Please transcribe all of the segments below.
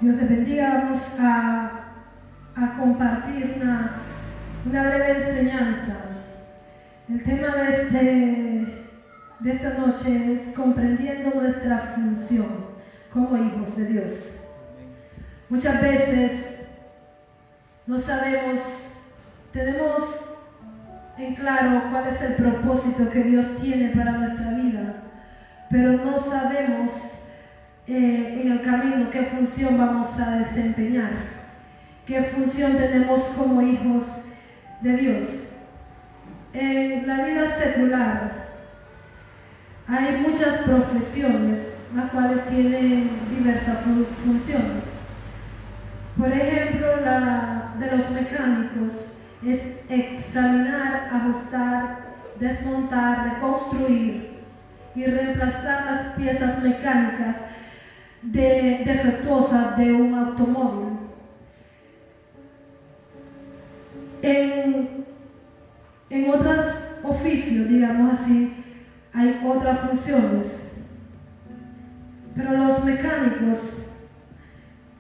Dios les bendiga. Vamos a compartir una breve enseñanza. El tema de esta noche es comprendiendo nuestra función como hijos de Dios. Muchas veces no sabemos, tenemos en claro cuál es el propósito que Dios tiene para nuestra vida, pero no sabemos en el camino qué función vamos a desempeñar, qué función tenemos como hijos de Dios. En la vida secular hay muchas profesiones las cuales tienen diversas funciones. Por ejemplo, la de los mecánicos es examinar, ajustar, desmontar, reconstruir y reemplazar las piezas mecánicas defectuosas de un automóvil. En otros oficios, digamos así, hay otras funciones, pero los mecánicos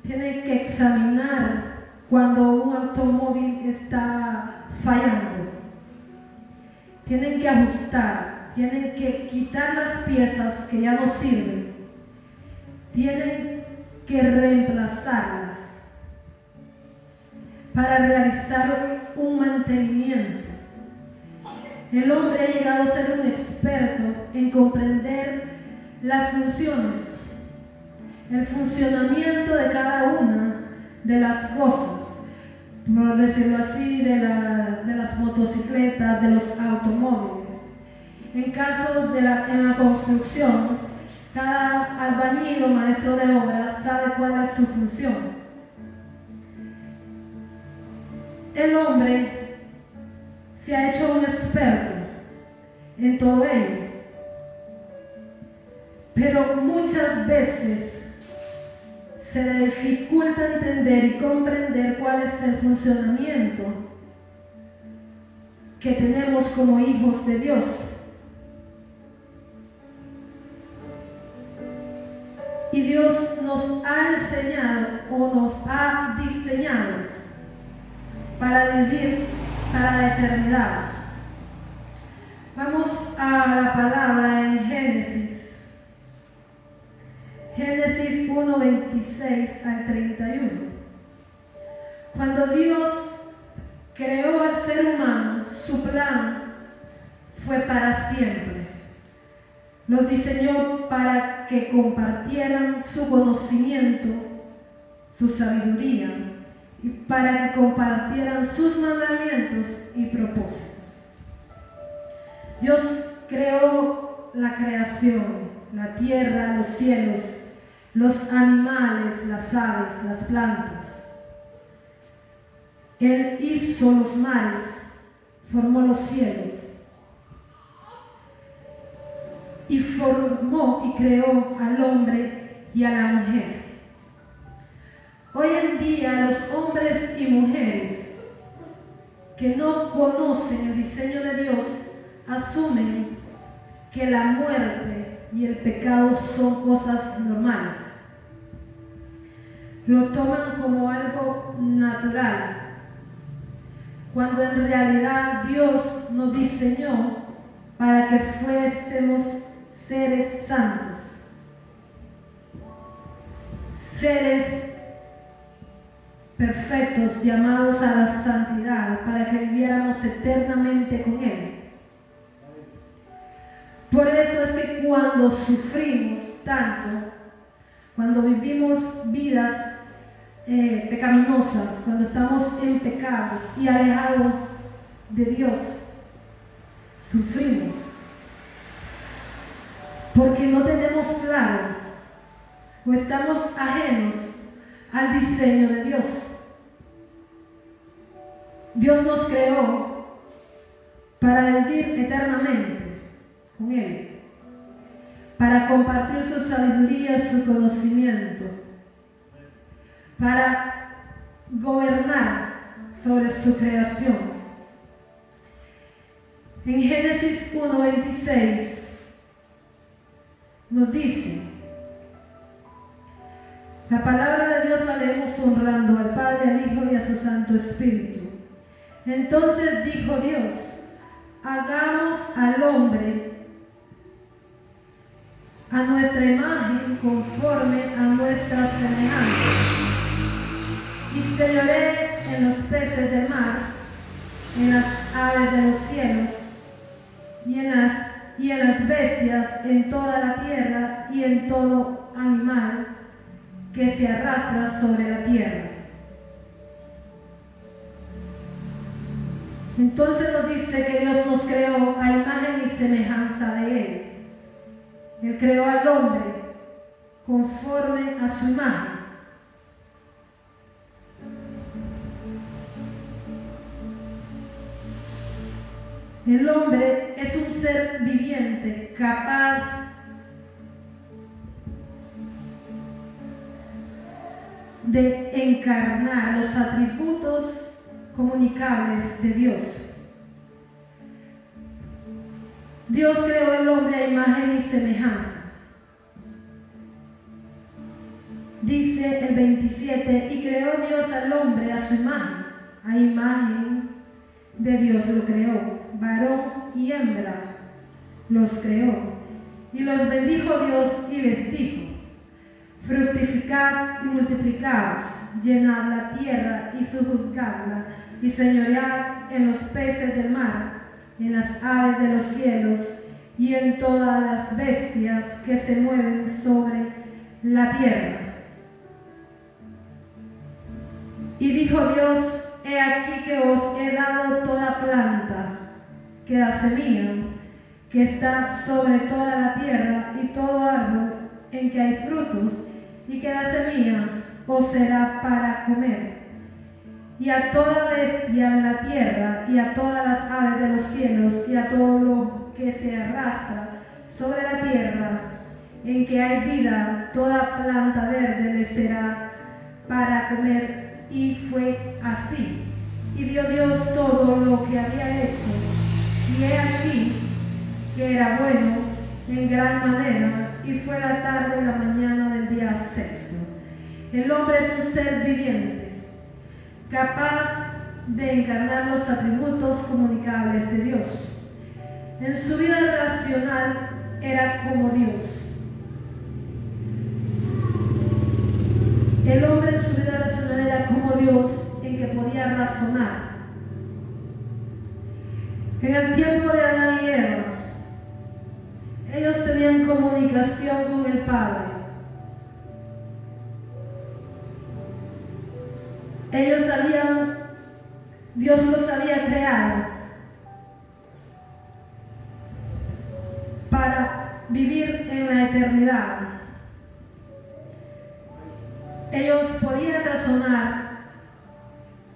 tienen que examinar cuando un automóvil está fallando, tienen que ajustar, tienen que quitar las piezas que ya no sirven, tienen que reemplazarlas para realizar un mantenimiento. El hombre ha llegado a ser un experto en comprender las funciones, el funcionamiento de cada una de las cosas, por decirlo así, de las motocicletas, de los automóviles. En caso en la construcción, cada albañil o maestro de obras sabe cuál es su función. El hombre se ha hecho un experto en todo ello, pero muchas veces se le dificulta entender y comprender cuál es el funcionamiento que tenemos como hijos de Dios. Y Dios nos ha enseñado o nos ha diseñado para vivir para la eternidad. Vamos a la palabra en Génesis 1, 26 al 31. Cuando Dios creó al ser humano, su plan fue para siempre. Los diseñó para que compartieran su conocimiento, su sabiduría, y para que compartieran sus mandamientos y propósitos. Dios creó la creación, la tierra, los cielos, los animales, las aves, las plantas. Él hizo los mares, formó los cielos y formó y creó al hombre y a la mujer. Hoy en día los hombres y mujeres que no conocen el diseño de Dios asumen que la muerte y el pecado son cosas normales. Lo toman como algo natural, cuando en realidad Dios nos diseñó para que fuésemos seres santos, seres perfectos, llamados a la santidad, para que viviéramos eternamente con Él. Por eso es que cuando sufrimos tanto, cuando vivimos vidas pecaminosas, cuando estamos en pecados y alejados de Dios, sufrimos porque no tenemos claro o estamos ajenos al diseño de Dios. Dios nos creó para vivir eternamente con Él, para compartir su sabiduría, su conocimiento, para gobernar sobre su creación. En Génesis 1:26 nos dice: la palabra de Dios la honrando al Padre, al Hijo y a su Santo Espíritu. Entonces dijo Dios: hagamos al hombre a nuestra imagen, conforme a nuestra semejanza, y señoree en los peces del mar, en las aves de los cielos, y en las bestias, en toda la tierra, y en todo animal que se arrastra sobre la tierra. Entonces nos dice que Dios nos creó a imagen y semejanza de Él. Él creó al hombre conforme a su imagen. El hombre es un ser viviente, capaz de encarnar los atributos comunicables de Dios. Dios creó al hombre a imagen y semejanza. Dice el 27, y creó Dios al hombre a su imagen, a imagen de Dios lo creó, varón y hembra los creó. Y los bendijo Dios y les dijo: fructificad y multiplicaos, llenad la tierra y sojuzgadla, y señoread en los peces del mar, en las aves de los cielos, y en todas las bestias que se mueven sobre la tierra. Y dijo Dios: he aquí que os he dado toda planta que da semilla, que está sobre toda la tierra, y todo árbol en que hay frutos y que da semilla os será para comer. Y a toda bestia de la tierra, y a todas las aves de los cielos, y a todo lo que se arrastra sobre la tierra, en que hay vida, toda planta verde le será para comer. Y fue así. Y vio Dios todo lo que había hecho, y he aquí que era bueno en gran manera, y fue la tarde y la mañana del día sexto. El hombre es un ser viviente, capaz de encarnar los atributos comunicables de Dios. En su vida racional era como Dios. El hombre en su vida racional era como Dios, en que podía razonar. En el tiempo de Adán y Eva, ellos tenían comunicación con el Padre. Ellos sabían, Dios los había creado para vivir en la eternidad. Ellos podían razonar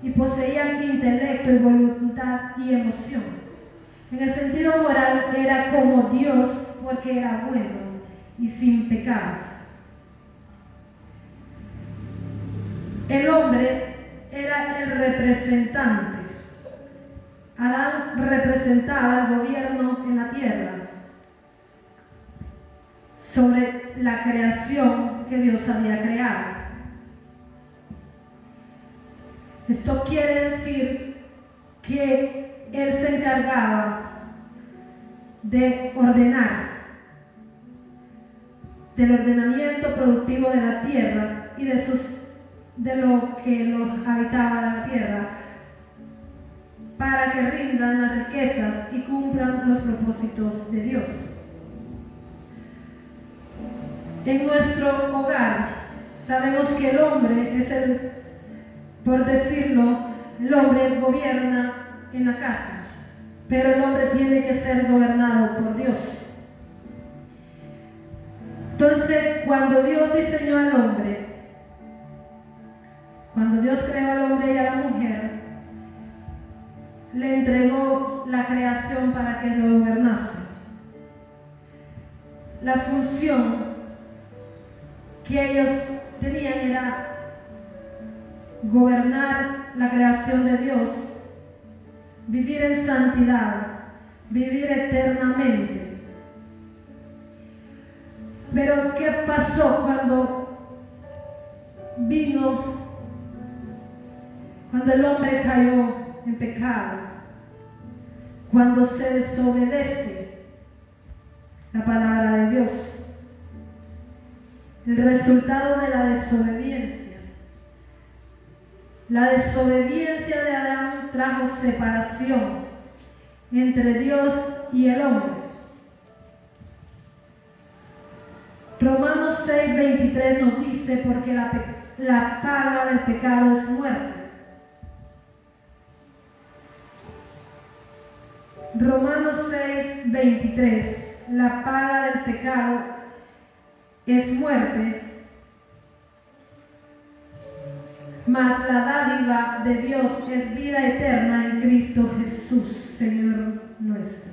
y poseían intelecto y voluntad y emoción. En el sentido moral era como Dios, porque era bueno y sin pecado. El hombre era el representante. Adán representaba el gobierno en la tierra sobre la creación que Dios había creado. Esto quiere decir que él se encargaba de ordenar, del ordenamiento productivo de la tierra y de lo que los habitaba la tierra, para que rindan las riquezas y cumplan los propósitos de Dios. En nuestro hogar sabemos que el hombre es por decirlo, el hombre gobierna en la casa, pero el hombre tiene que ser gobernado por Dios. Entonces, cuando Dios diseñó al hombre, cuando Dios creó al hombre y a la mujer, le entregó la creación para que lo gobernase. La función que ellos tenían era gobernar la creación de Dios, vivir en santidad, vivir eternamente. Pero ¿qué pasó cuando vino Cuando el hombre cayó en pecado, cuando se desobedece la palabra de Dios, el resultado de la desobediencia de Adán trajo separación entre Dios y el hombre. Romanos 6:23 nos dice: porque la paga del pecado es muerte. Romanos 6:23, la paga del pecado es muerte, mas la dádiva de Dios es vida eterna en Cristo Jesús, Señor nuestro.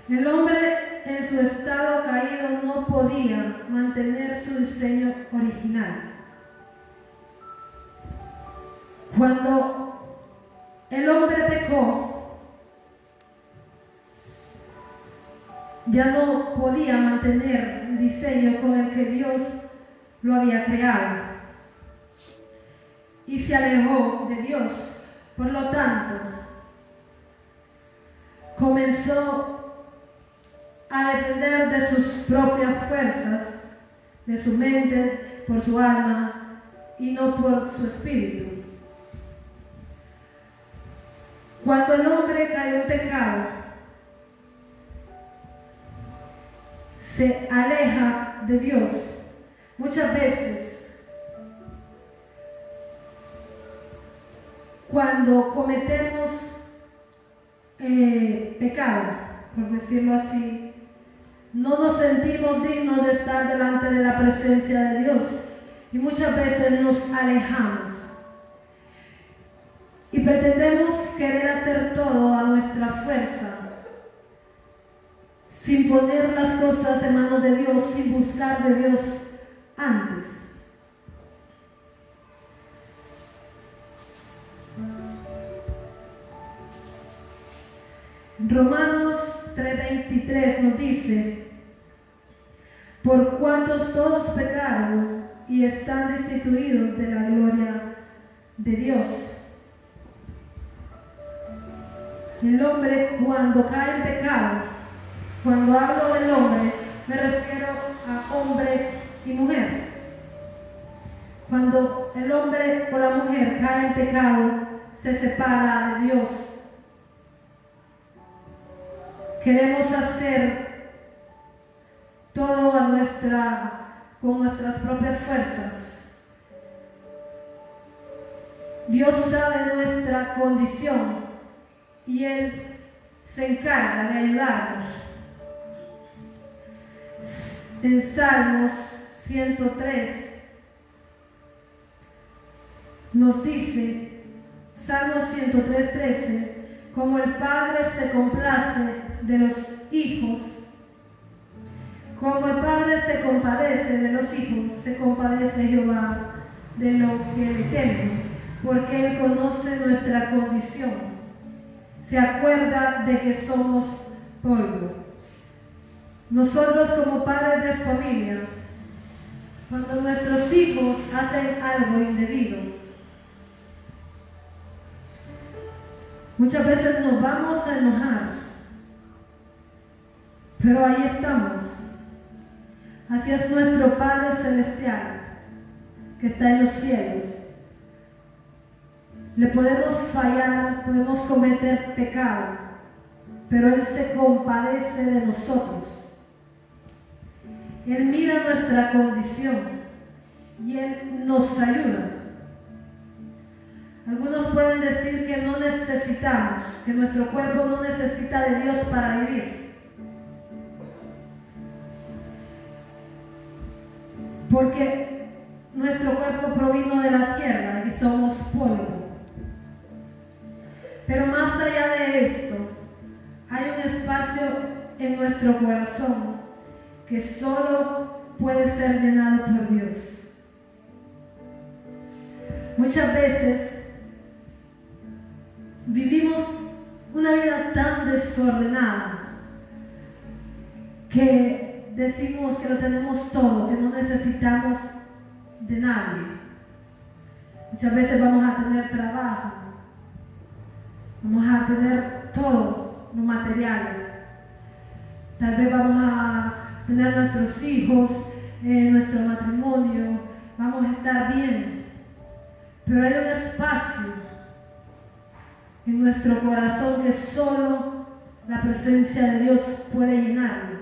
El hombre en su estado caído no podía mantener su diseño original. Cuando el hombre pecó, ya no podía mantener el diseño con el que Dios lo había creado y se alejó de Dios. Por lo tanto, comenzó a depender de sus propias fuerzas, de su mente, por su alma y no por su espíritu. Cuando el hombre cayó en pecado, se aleja de Dios. Muchas veces, cuando cometemos pecado, por decirlo así, no nos sentimos dignos de estar delante de la presencia de Dios y muchas veces nos alejamos y pretendemos querer hacer todo a nuestra fuerza, sin poner las cosas en manos de Dios, sin buscar de Dios antes. Romanos 3:23 nos dice: por cuantos todos pecaron y están destituidos de la gloria de Dios. El hombre, cuando cae en pecado, cuando hablo del hombre, me refiero a hombre y mujer. Cuando el hombre o la mujer cae en pecado, se separa de Dios. Queremos hacer todo con nuestras propias fuerzas. Dios sabe nuestra condición y Él se encarga de ayudarnos. En Salmos 103 nos dice, Salmos 103:13, como el Padre se complace de los hijos, como el Padre se compadece de los hijos, se compadece Jehová de lo que le temen, porque Él conoce nuestra condición, se acuerda de que somos polvo. Nosotros como padres de familia, cuando nuestros hijos hacen algo indebido, muchas veces nos vamos a enojar, pero ahí estamos. Así es nuestro Padre Celestial, que está en los cielos. Le podemos fallar, podemos cometer pecado, pero Él se compadece de nosotros. Él mira nuestra condición y Él nos ayuda. Algunos pueden decir que no necesitamos, que nuestro cuerpo no necesita de Dios para vivir, porque nuestro cuerpo provino de la tierra y somos polvo. Pero más allá de esto, hay un espacio en nuestro corazón que solo puede ser llenado por Dios. Muchas veces vivimos una vida tan desordenada que decimos que lo tenemos todo, que no necesitamos de nadie. Muchas veces vamos a tener trabajo, vamos a tener todo lo material. Tal vez vamos a tener nuestros hijos, nuestro matrimonio, vamos a estar bien. Pero hay un espacio en nuestro corazón que solo la presencia de Dios puede llenarlo.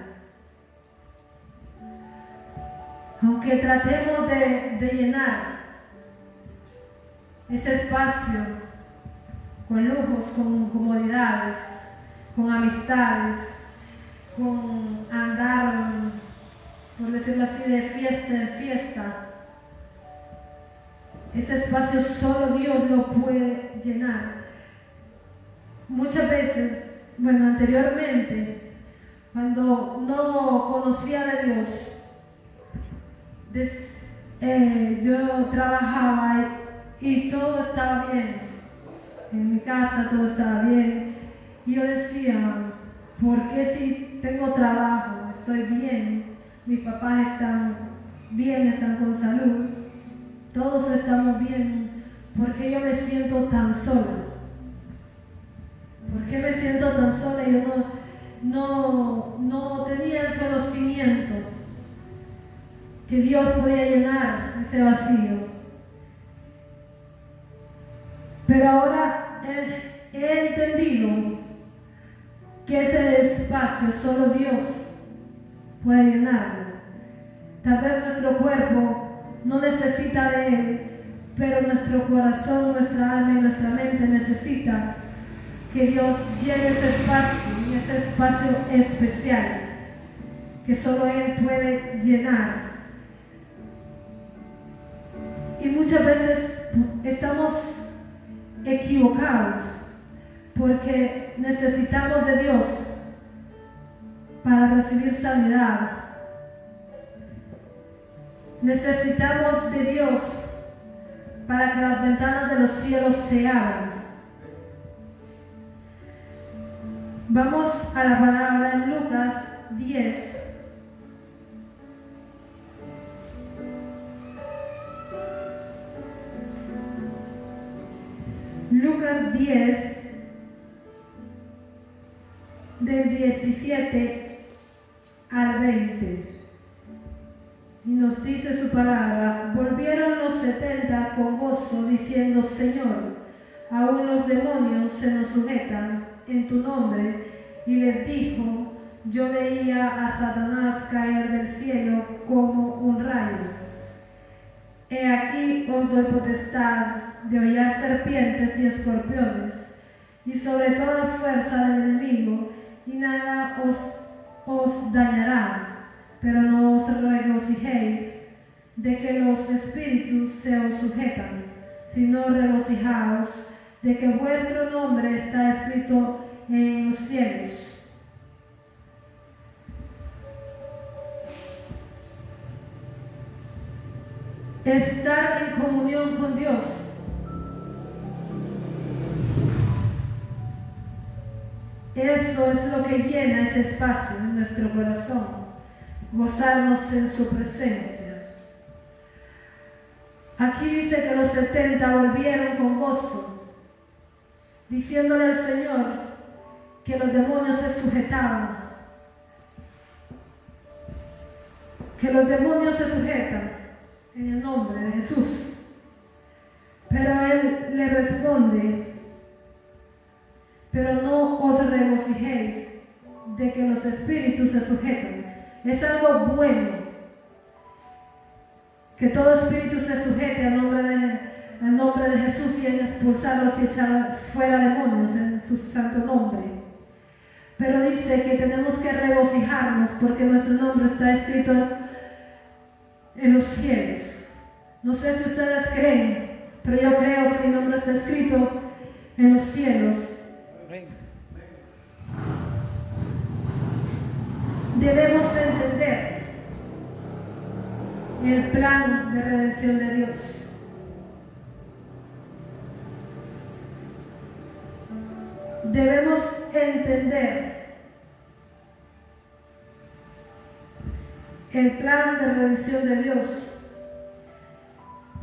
Aunque tratemos de llenar ese espacio con lujos, con comodidades, con amistades, con andar, por decirlo así, de fiesta en fiesta, ese espacio solo Dios lo puede llenar. Muchas veces, bueno, anteriormente, cuando no conocía de Dios, yo trabajaba y todo estaba bien. En mi casa todo estaba bien. Y yo decía, ¿por qué si tengo trabajo, estoy bien, mis papás están bien, están con salud, todos estamos bien, ¿por qué yo me siento tan sola? ¿Por qué me siento tan sola? Yo no tenía el conocimiento que Dios podía llenar ese vacío. Pero ahora he entendido que ese espacio solo Dios puede llenarlo. Tal vez nuestro cuerpo no necesita de Él, pero nuestro corazón, nuestra alma y nuestra mente necesita que Dios llene ese espacio especial que solo Él puede llenar. Y muchas veces estamos equivocados porque necesitamos de Dios para recibir sanidad. Necesitamos de Dios para que las ventanas de los cielos se abran. Vamos a la palabra en Lucas 10. Lucas 10, del 17 al 20. Y nos dice su palabra: volvieron los 70 con gozo, diciendo: Señor, aún los demonios se nos sujetan en tu nombre. Y les dijo: yo veía a Satanás caer del cielo como un rayo. He aquí os doy potestad de hollar serpientes y escorpiones, y sobre toda fuerza del enemigo, y nada os dañará. Pero no os regocijéis de que los espíritus se os sujetan, sino regocijaos de que vuestro nombre está escrito en los cielos. Estar en comunión con Dios eso es lo que llena ese espacio en nuestro corazón, gozarnos en su presencia. Aquí dice que los 70 volvieron con gozo, diciéndole al Señor que los demonios se sujetaban, que los demonios se sujetan en el nombre de Jesús. Pero Él le responde: pero no os regocijéis de que los espíritus se sujetan. Es algo bueno que todo espíritu se sujete al nombre de Jesús, y en expulsarlos y echar fuera demonios en su santo nombre. Pero dice que tenemos que regocijarnos porque nuestro nombre está escrito en los cielos. No sé si ustedes creen, pero yo creo que mi nombre está escrito en los cielos. Debemos entender el plan de redención de Dios. Debemos entender el plan de redención de Dios.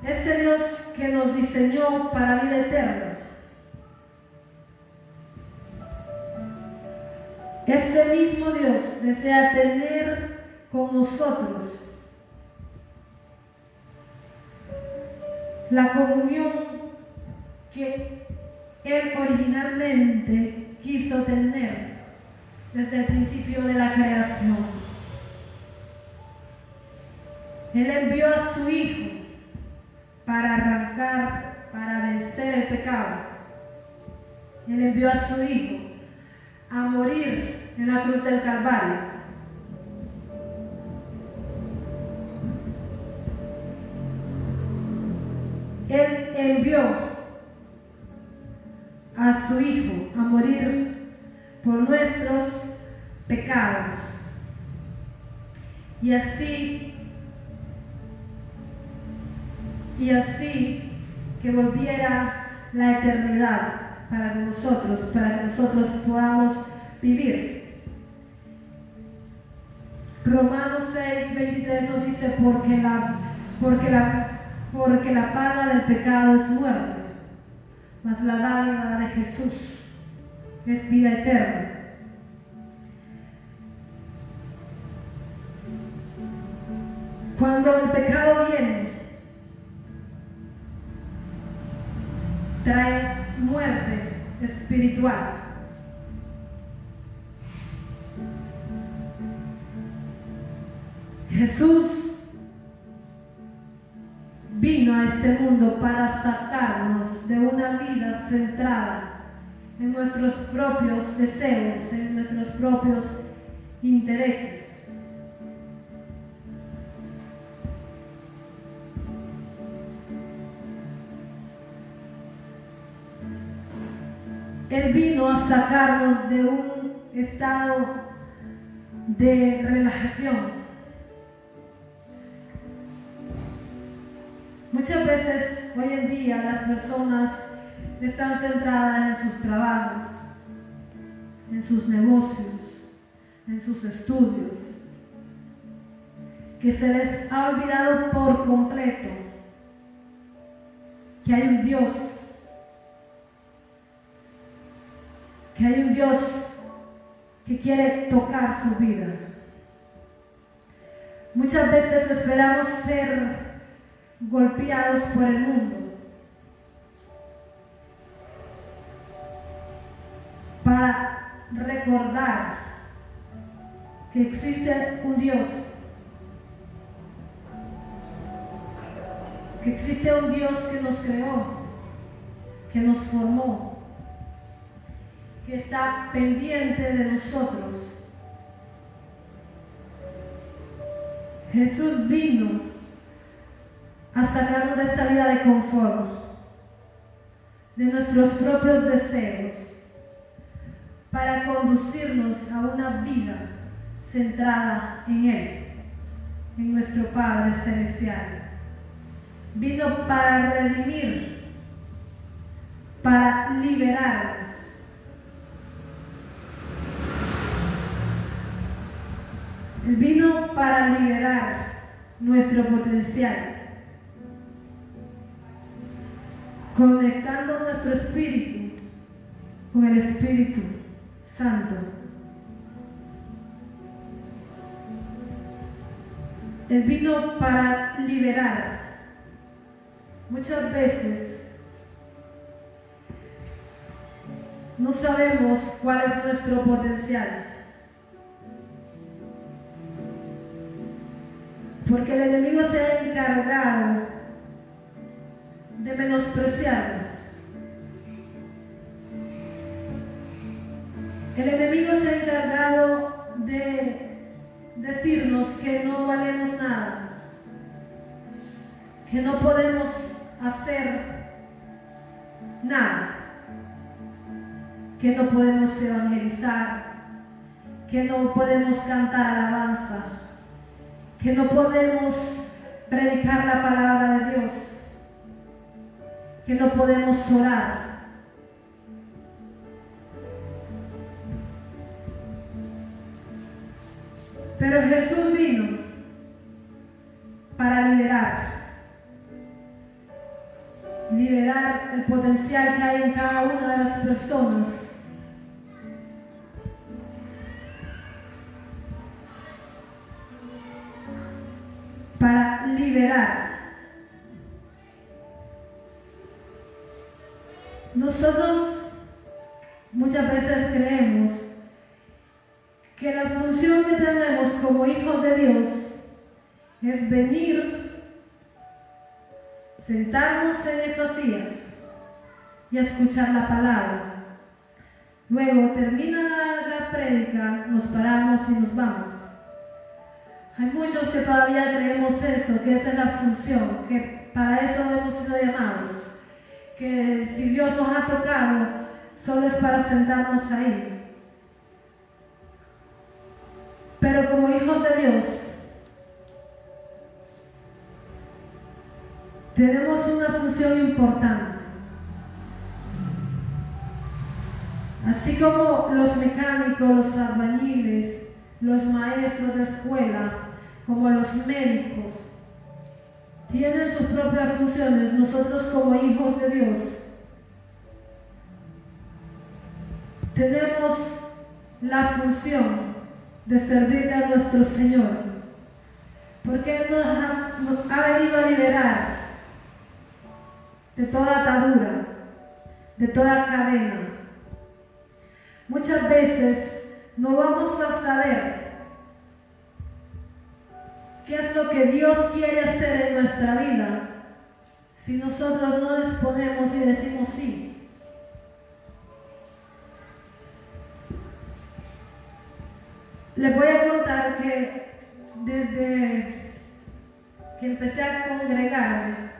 Este Dios que nos diseñó para vida eterna. Este mismo Dios desea tener con nosotros la comunión que Él originalmente quiso tener desde el principio de la creación. Él envió a su Hijo para arrancar, para vencer el pecado. Él envió a su Hijo a morir en la cruz del Calvario. Él envió a su Hijo a morir por nuestros pecados. Y así que volviera la eternidad para nosotros podamos vivir. Romanos 6:23 nos dice, porque la paga del pecado es muerte, mas la dádiva de Jesús es vida eterna. Cuando el pecado viene, trae muerte espiritual. Jesús vino a este mundo para sacarnos de una vida centrada en nuestros propios deseos, en nuestros propios intereses. Él vino a sacarnos de un estado de relajación. Muchas veces hoy en día las personas están centradas en sus trabajos, en sus negocios, en sus estudios, que se les ha olvidado por completo que hay un Dios, que quiere tocar su vida. Muchas veces esperamos ser golpeados por el mundo para recordar que existe un Dios, que existe un Dios que nos creó, que nos formó, que está pendiente de nosotros. Jesús vino a sacarnos de esta vida de confort, de nuestros propios deseos, para conducirnos a una vida centrada en Él, en nuestro Padre Celestial. Vino para redimir, para liberarnos. Él vino para liberar nuestro potencial, conectando nuestro espíritu con el Espíritu Santo. Él vino para liberar. Muchas veces no sabemos cuál es nuestro potencial, porque el enemigo se ha encargado de menospreciarnos. El enemigo se ha encargado de decirnos que no valemos nada, que no podemos hacer nada, que no podemos evangelizar, que no podemos cantar alabanza, que no podemos predicar la palabra de Dios, que no podemos orar. Pero Jesús vino para liberar. el potencial que hay en cada una de las personas. Para liberar. Nosotros muchas veces creemos que la función que tenemos como hijos de Dios es venir, sentarnos en estas sillas y escuchar la palabra. Luego termina la prédica, nos paramos y nos vamos. Hay muchos que todavía creemos eso, que esa es la función, que para eso hemos sido llamados, que si Dios nos ha tocado, solo es para sentarnos ahí. Pero como hijos de Dios, tenemos una función importante. Así como los mecánicos, los albañiles, los maestros de escuela, como los médicos, tienen sus propias funciones, nosotros como hijos de Dios tenemos la función de servirle a nuestro Señor, porque Él nos ha venido a liberar de toda atadura, de toda cadena. Muchas veces no vamos a saber qué es lo que Dios quiere hacer en nuestra vida si nosotros no disponemos y decimos sí. Les voy a contar que desde que empecé a congregarme,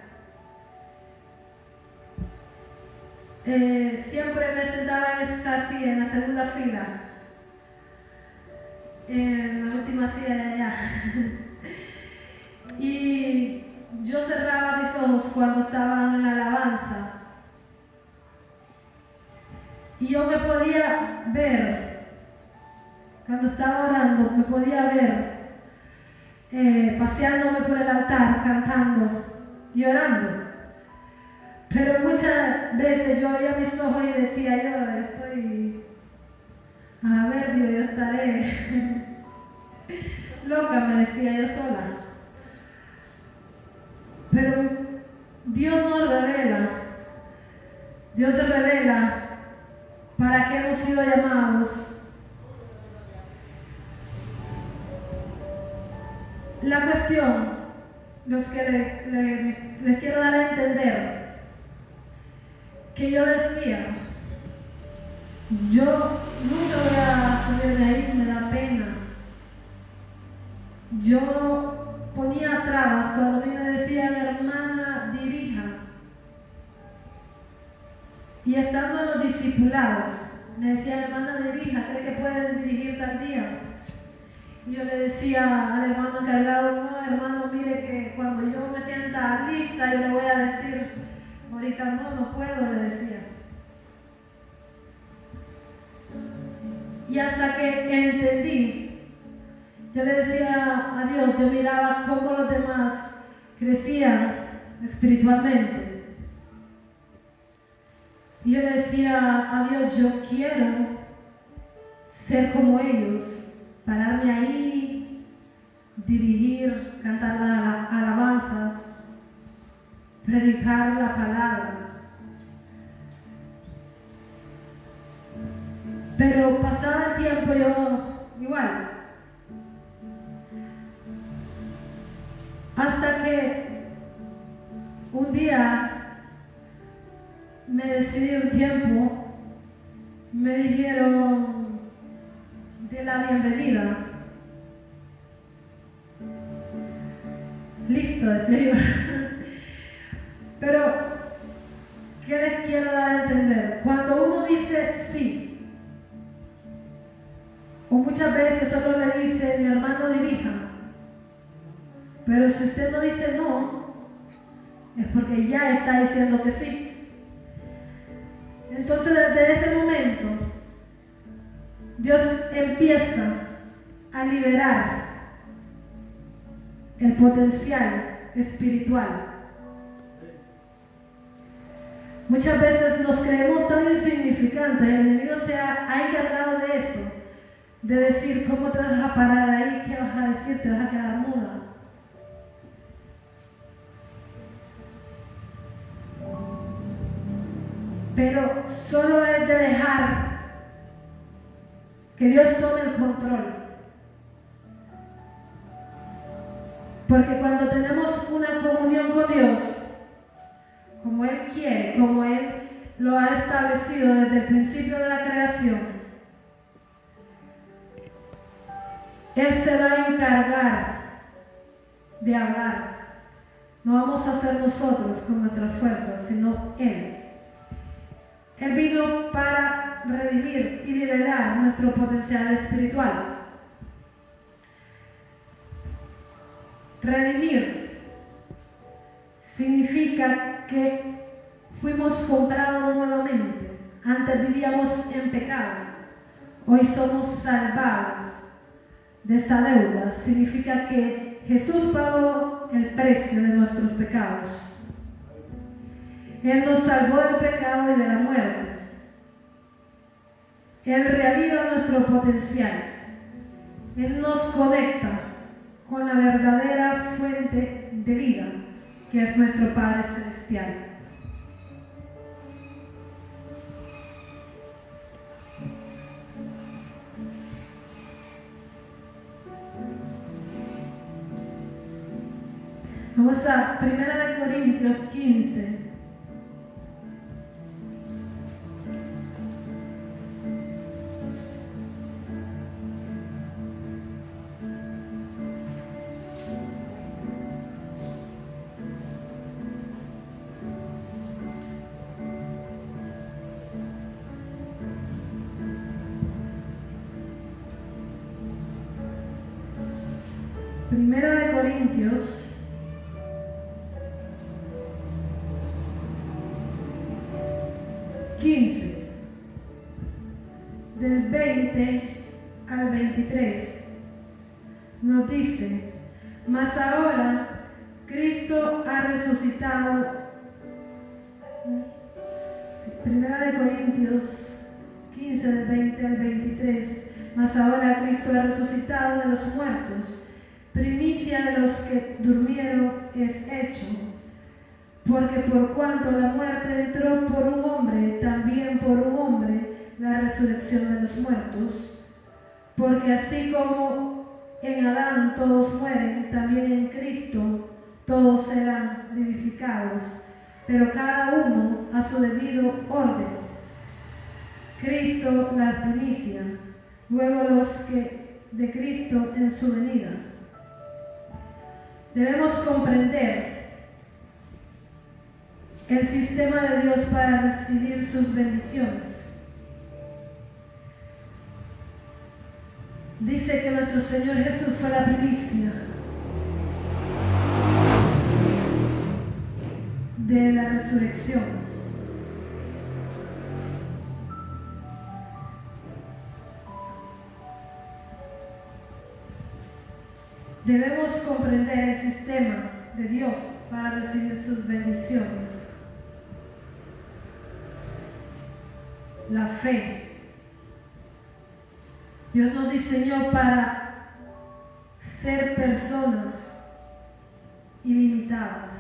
siempre me sentaba en esa silla, en la segunda fila, en la última silla de allá. Y yo cerraba mis ojos cuando estaba en la alabanza. Y yo me podía ver, cuando estaba orando, me podía ver paseándome por el altar, cantando y orando. Pero muchas veces yo abría mis ojos y decía, yo estoy, a ver, Dios, yo estaré loca, me decía yo sola. Pero Dios nos revela, Dios se revela para qué hemos sido llamados. La cuestión, los que les quiero dar a entender, que yo decía, yo nunca voy a subirme ahí, me da pena. Yo ponía trabas cuando a mí me decían, hermana, dirija. Y estando en los discipulados, me decían, hermana, dirija, ¿cree que pueden dirigir tal día? Y yo le decía al hermano encargado, no, hermano, mire que cuando yo me sienta lista, yo le voy a decir, ahorita no puedo, le decía. Y hasta que entendí, yo le decía a Dios, yo miraba cómo los demás crecían espiritualmente. Y yo le decía a Dios, yo quiero ser como ellos, pararme ahí, dirigir, cantar las alabanzas, predicar la palabra. Pero pasaba el tiempo yo igual. Hasta que un día me decidí un tiempo, me dijeron de la bienvenida. Listo, decía yo. Pero, ¿qué les quiero dar a entender? Cuando uno dice sí, o muchas veces solo le dice, mi hermano dirija, pero si usted no dice no, es porque ya está diciendo que sí. Entonces, desde ese momento, Dios empieza a liberar el potencial espiritual. Muchas veces nos creemos tan insignificantes, el enemigo se ha encargado de eso, de decir cómo te vas a parar ahí, qué vas a decir, te vas a quedar muda. Pero solo es de dejar que Dios tome el control. Porque cuando tenemos una comunión con Dios, como Él quiere, como Él lo ha establecido desde el principio de la creación, Él se va a encargar de hablar. No vamos a hacer nosotros con nuestras fuerzas, sino Él. Él vino para redimir y liberar nuestro potencial espiritual. Redimir significa que fuimos comprados nuevamente. Antes vivíamos en pecado. Hoy somos salvados de esa deuda. Significa que Jesús pagó el precio de nuestros pecados. Él nos salvó del pecado y de la muerte. Él reaviva nuestro potencial. Él nos conecta con la verdadera fuente de vida, que es nuestro Padre Celestial. Vamos a 1 Corintios 15. Primera de Corintios 15, del 20 al 23, nos dice: mas ahora Cristo ha resucitado. Primera de Corintios 15, del 20 al 23, mas ahora Cristo ha resucitado de los muertos, primicia de los que durmieron es hecho. Porque por cuanto la muerte entró por un hombre, también por un hombre la resurrección de los muertos. Porque así como en Adán todos mueren, también en Cristo todos serán vivificados, pero cada uno a su debido orden. Cristo la primicia, luego los que de Cristo en su venida. Debemos comprender el sistema de Dios para recibir sus bendiciones. Dice que nuestro Señor Jesús fue la primicia de la resurrección. Debemos comprender el sistema de Dios para recibir sus bendiciones. La fe. Dios nos diseñó para ser personas ilimitadas,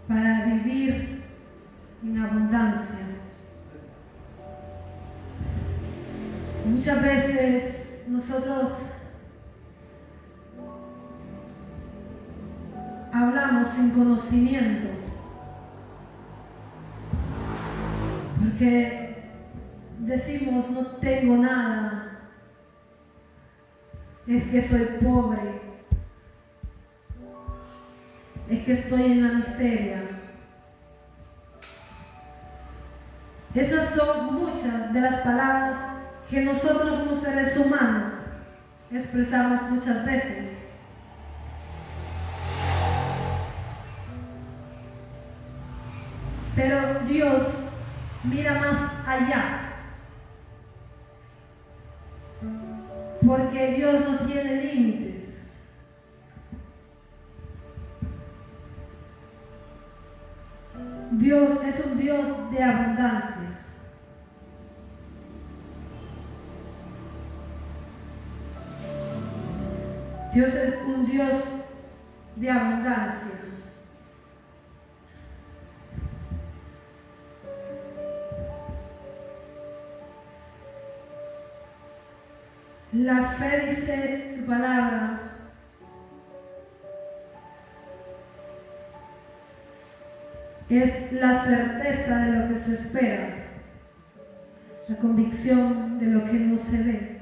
para vivir en abundancia. Muchas veces nosotros hablamos sin conocimiento, porque decimos no tengo nada, es que soy pobre, es que estoy en la miseria. Esas son muchas de las palabras que nosotros como seres humanos expresamos muchas veces. Pero Dios mira más allá, porque Dios no tiene límites. Dios es un abundancia. Dios es un Dios de abundancia. La fe, dice su palabra, es la certeza de lo que se espera, la convicción de lo que no se ve.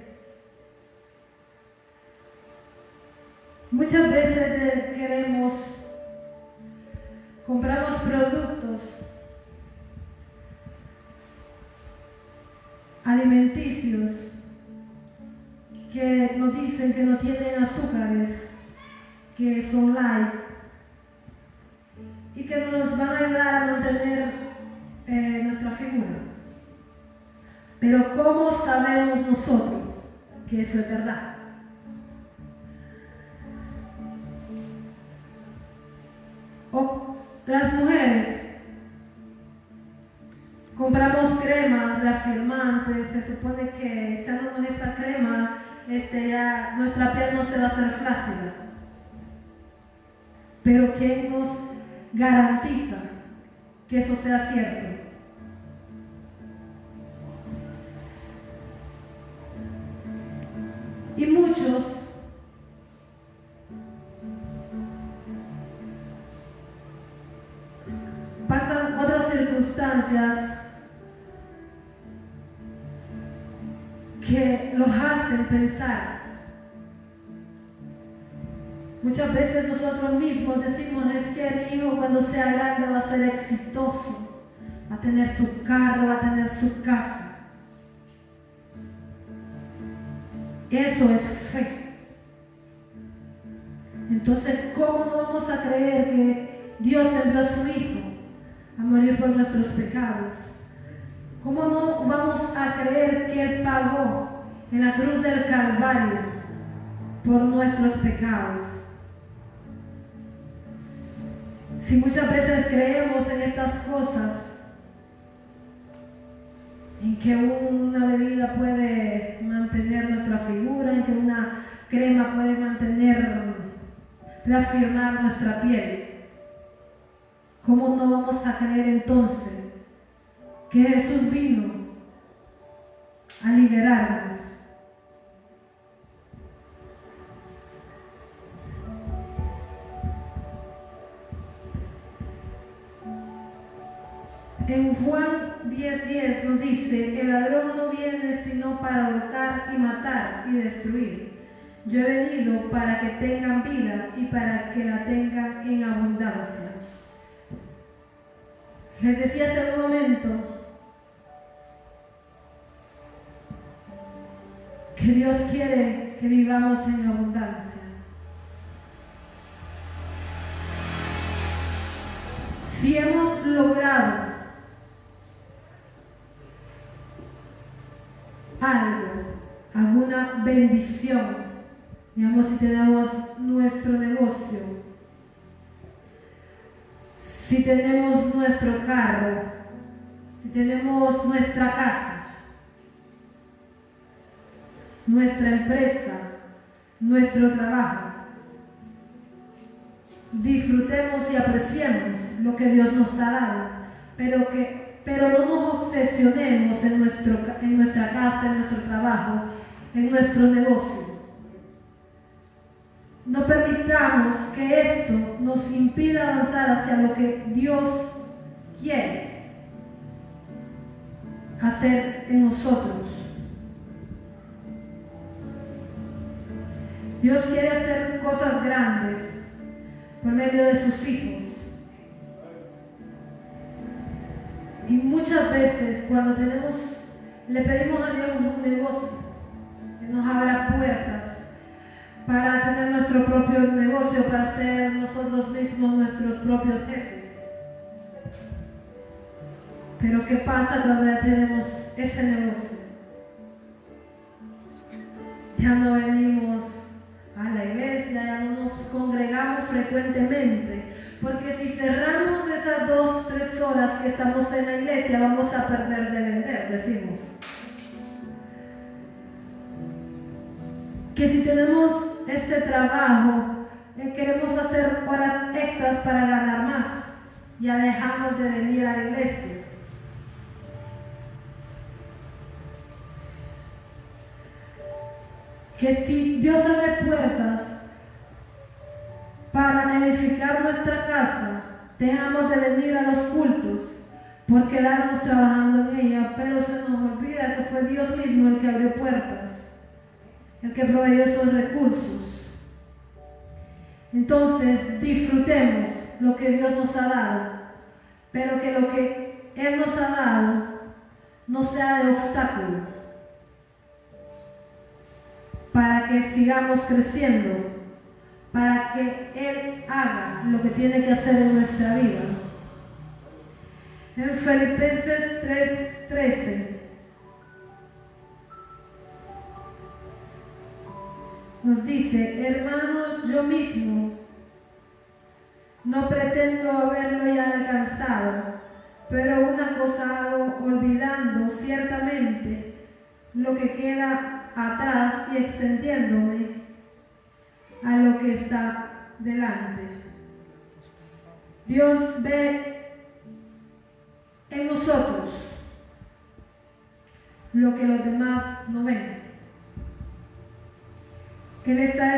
Muchas veces compramos productos alimenticios que nos dicen que no tienen azúcares, que son light y que nos van a ayudar a mantener nuestra figura. Pero ¿cómo sabemos nosotros que eso es verdad? O las mujeres compramos cremas reafirmantes, se supone que echándonos esa crema ya nuestra piel no se va a hacer flácida. Pero ¿quién nos garantiza que eso sea cierto? Y muchos pasan otras circunstancias que los hacen pensar. Muchas veces nosotros mismos decimos, es que mi hijo cuando sea grande va a ser exitoso, va a tener su carro, va a tener su casa. Eso es fe. Entonces, ¿cómo no vamos a creer que Dios envió a su hijo a morir por nuestros pecados? ¿Cómo no vamos a creer que Él pagó en la cruz del Calvario por nuestros pecados? Si muchas veces creemos en estas cosas, en que una bebida puede mantener nuestra figura, en que una crema puede reafirmar nuestra piel, ¿cómo no vamos a creer entonces que Jesús vino a liberarnos? En Juan 10:10 nos dice, el ladrón no viene sino para hurtar y matar y destruir. Yo he venido para que tengan vida y para que la tengan en abundancia. Les decía hace un momento que Dios quiere que vivamos en abundancia. Si hemos logrado alguna bendición, digamos, si tenemos nuestro negocio, si tenemos nuestro carro, si tenemos nuestra casa, nuestra empresa, nuestro trabajo, disfrutemos y apreciemos lo que Dios nos ha dado, pero no nos obsesionemos en nuestra casa, en nuestro trabajo, en nuestro negocio. No permitamos que esto nos impida avanzar hacia lo que Dios quiere hacer en nosotros. Dios quiere hacer cosas grandes por medio de sus hijos. Y muchas veces cuando le pedimos a Dios un negocio, que nos abra puertas para tener nuestro propio negocio, para ser nosotros mismos nuestros propios jefes. Pero ¿qué pasa cuando ya tenemos ese negocio? Ya no venimos a la iglesia, ya no nos congregamos frecuentemente, porque si cerramos esas 2-3 horas que estamos en la iglesia, vamos a perder de vender, decimos. Que si tenemos este trabajo, queremos hacer horas extras para ganar más, ya dejamos de venir a la iglesia. Que si Dios abre puertas para edificar nuestra casa, dejamos de venir a los cultos por quedarnos trabajando en ella, pero se nos olvida que fue Dios mismo el que abrió puertas, el que proveyó esos recursos. Entonces disfrutemos lo que Dios nos ha dado, pero que lo que Él nos ha dado no sea de obstáculo, para que sigamos creciendo, para que Él haga lo que tiene que hacer en nuestra vida. En Filipenses 3:13 nos dice: hermanos, yo mismo no pretendo haberlo ya alcanzado, pero una cosa hago, olvidando ciertamente lo que queda atrás y extendiéndome a lo que está delante. Dios ve en nosotros lo que los demás no ven. Él está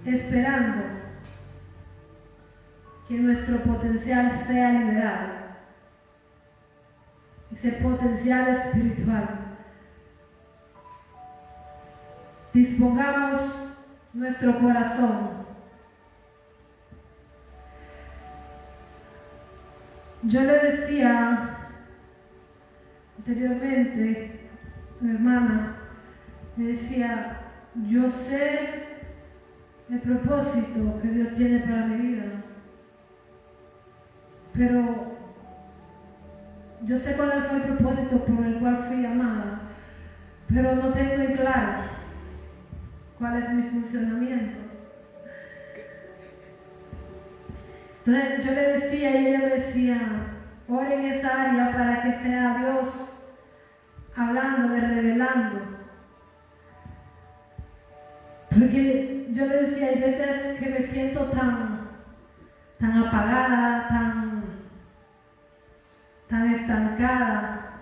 esperando que nuestro potencial sea liberado, ese potencial espiritual. Dispongamos nuestro corazón. Yo le decía anteriormente, mi hermana, le decía: yo sé el propósito que Dios tiene para mi vida, pero yo sé cuál fue el propósito por el cual fui llamada, pero no tengo en claro cuál es mi funcionamiento. Entonces yo le decía y ella me decía: ore en esa área para que sea Dios hablándole, revelando. Porque yo le decía, hay veces que me siento tan apagada, tan estancada,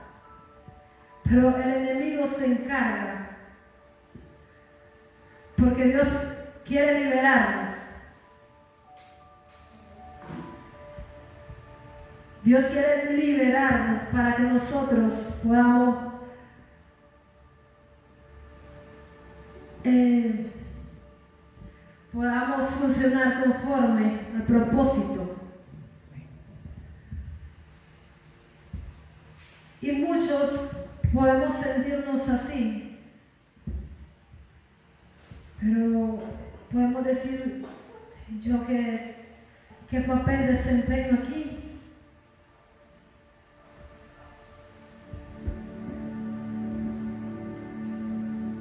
pero el enemigo se encarga, porque Dios quiere liberarnos. Dios quiere liberarnos para que nosotros podamos funcionar conforme al propósito. Y muchos podemos sentirnos así, pero podemos decir: ¿yo qué papel desempeño aquí?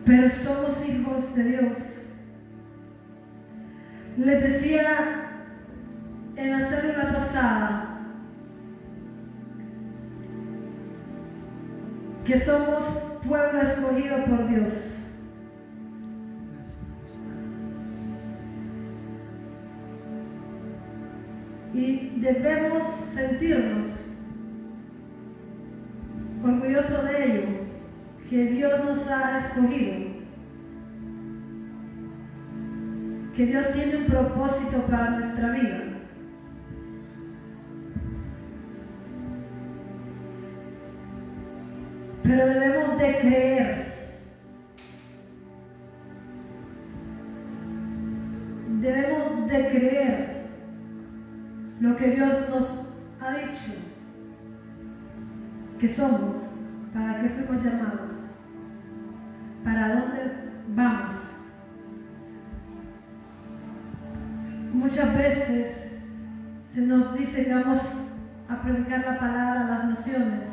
Pero somos hijos de Dios. Les decía en la célula pasada que somos pueblo escogido por Dios. Y debemos sentirnos orgullosos de ello, que Dios nos ha escogido, que Dios tiene un propósito para nuestra vida. Pero debemos de creer, lo que Dios nos ha dicho que somos, para qué fuimos llamados, para dónde vamos. Muchas veces se nos dice que vamos a predicar la palabra a las naciones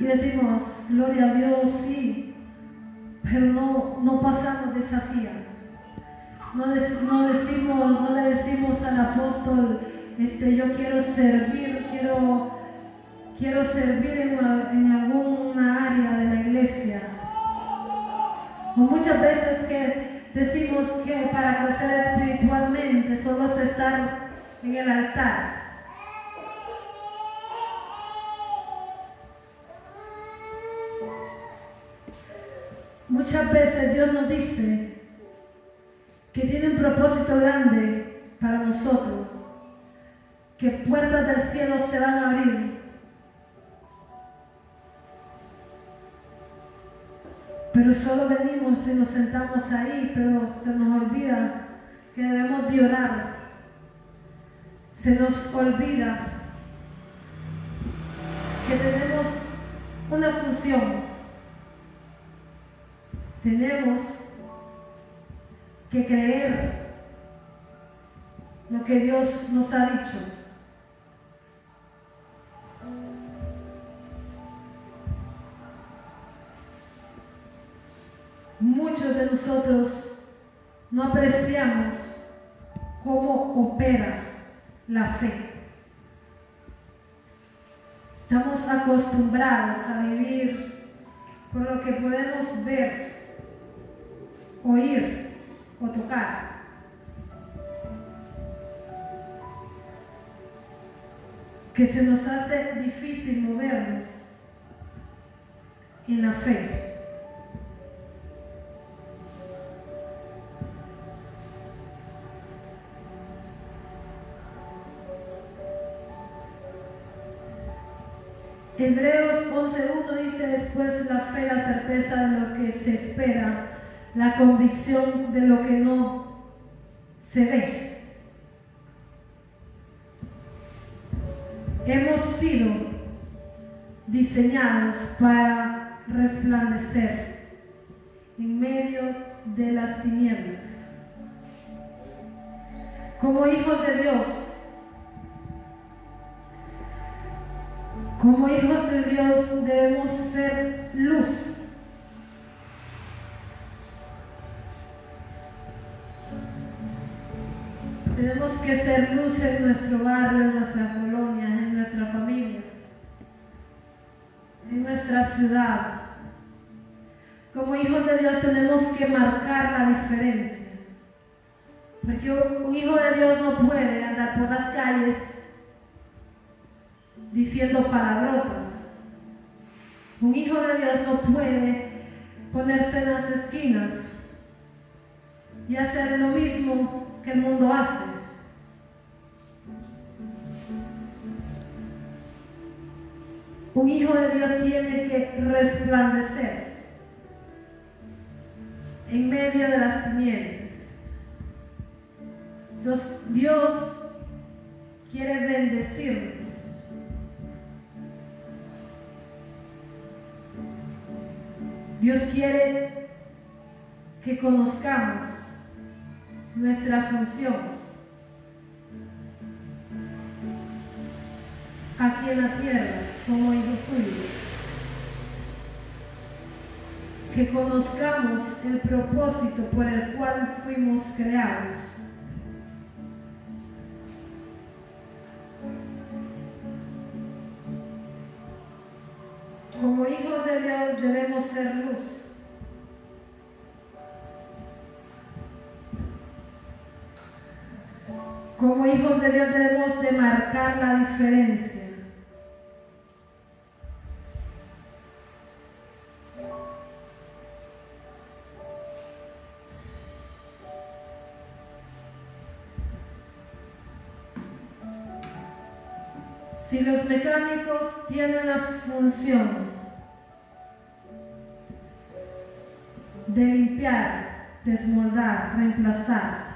y decimos: gloria a Dios, sí, pero no pasamos de esa silla. No le decimos al apóstol, yo quiero servir, quiero servir en alguna área de la iglesia. O muchas veces que decimos que para crecer espiritualmente solo es estar en el altar. Muchas veces Dios nos dice que tiene un propósito grande para nosotros, que puertas del cielo se van a abrir. Pero solo venimos y nos sentamos ahí, pero se nos olvida que debemos de orar. Se nos olvida que tenemos una función. Tenemos que creer lo que Dios nos ha dicho. Muchos de nosotros no apreciamos cómo opera la fe. Estamos acostumbrados a vivir por lo que podemos ver, oír o tocar. Que se nos hace difícil movernos en la fe. Hebreos 11:1 dice: después la fe, la certeza de lo que se espera, la convicción de lo que no se ve. Hemos sido diseñados para resplandecer en medio de las tinieblas. Como hijos de Dios, debemos ser luz. Tenemos que ser luz en nuestro barrio, en nuestra colonia, en nuestra familia, en nuestra ciudad. Como hijos de Dios tenemos que marcar la diferencia. Porque un hijo de Dios no puede andar por las calles diciendo palabrotas. Un hijo de Dios no puede ponerse en las esquinas y hacer lo mismo que el mundo hace. Un hijo de Dios tiene que resplandecer en medio de las tinieblas. Entonces, Dios quiere bendecirnos. Dios quiere que conozcamos nuestra función aquí en la tierra como hijos suyos. Que conozcamos el propósito por el cual fuimos creados. Como hijos de Dios debemos ser luz. Como hijos de Dios debemos de marcar la diferencia. Si los mecánicos tienen la función de limpiar, desmoldar, reemplazar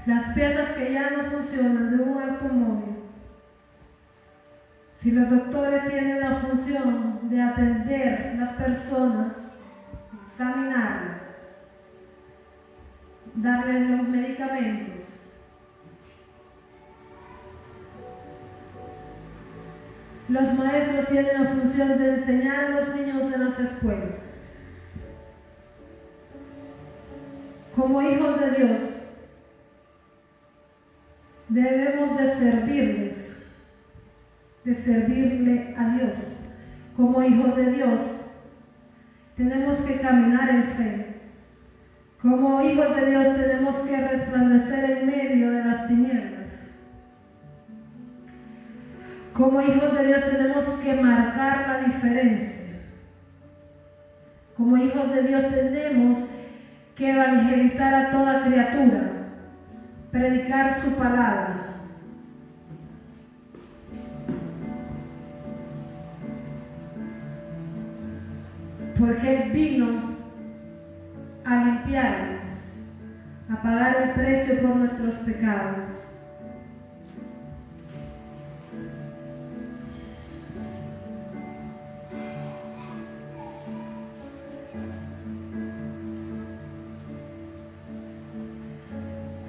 las piezas que ya no funcionan de un automóvil, si los doctores tienen la función de atender a las personas, examinarlas, darles los medicamentos, Los maestros tienen la función de enseñar a los niños en las escuelas. Como hijos de Dios, debemos de servirle a Dios. Como hijos de Dios, tenemos que caminar en fe. Como hijos de Dios, tenemos que resplandecer en medio de las tinieblas. Como hijos de Dios, tenemos que marcar la diferencia. Como hijos de Dios, tenemos que evangelizar a toda criatura, predicar su palabra. Porque Él vino a limpiarnos, a pagar el precio por nuestros pecados.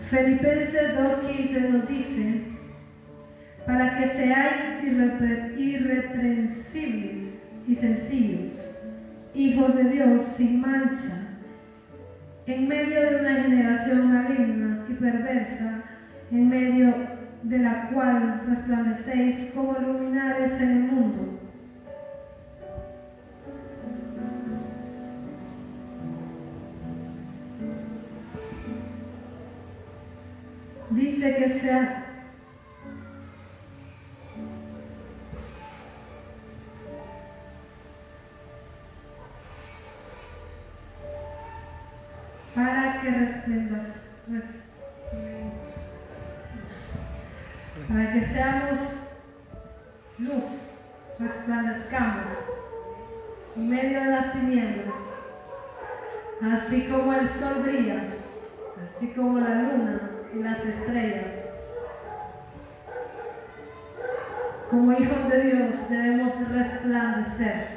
Filipenses 2:15 nos dice: para que seáis irreprensibles y sencillos, hijos de Dios sin mancha, en medio de una generación maligna y perversa, en medio de la cual resplandecéis como luminares en el mundo. Dice que sea para que seamos luz, resplandezcamos en medio de las tinieblas, así como el sol brilla, así como la luna y las estrellas. Como hijos de Dios debemos resplandecer,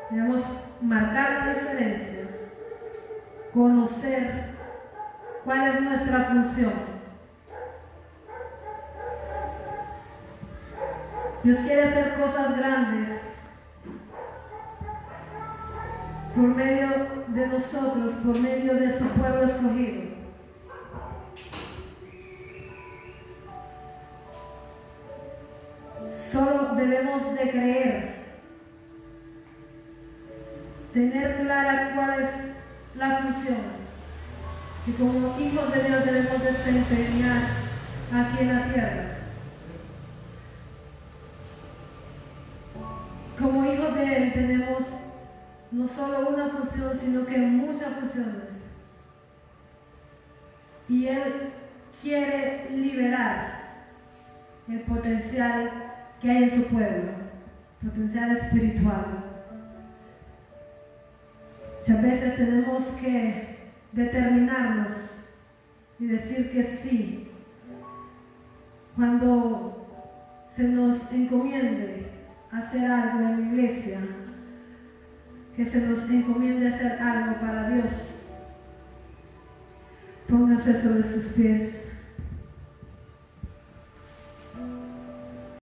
debemos marcar la diferencia, conocer cuál es nuestra función. Dios quiere hacer cosas grandes por medio de nosotros, por medio de su pueblo escogido. Solo debemos de creer, tener clara cuál es la función que como hijos de Dios debemos desempeñar aquí en la tierra. Como hijos de Él tenemos no solo una función, sino que muchas funciones. Y Él quiere liberar el potencial que hay en su pueblo, potencial espiritual. Muchas veces tenemos que determinarnos y decir que sí cuando se nos encomiende hacer algo en la iglesia, que se nos encomiende hacer algo para Dios. Póngase sobre sus pies.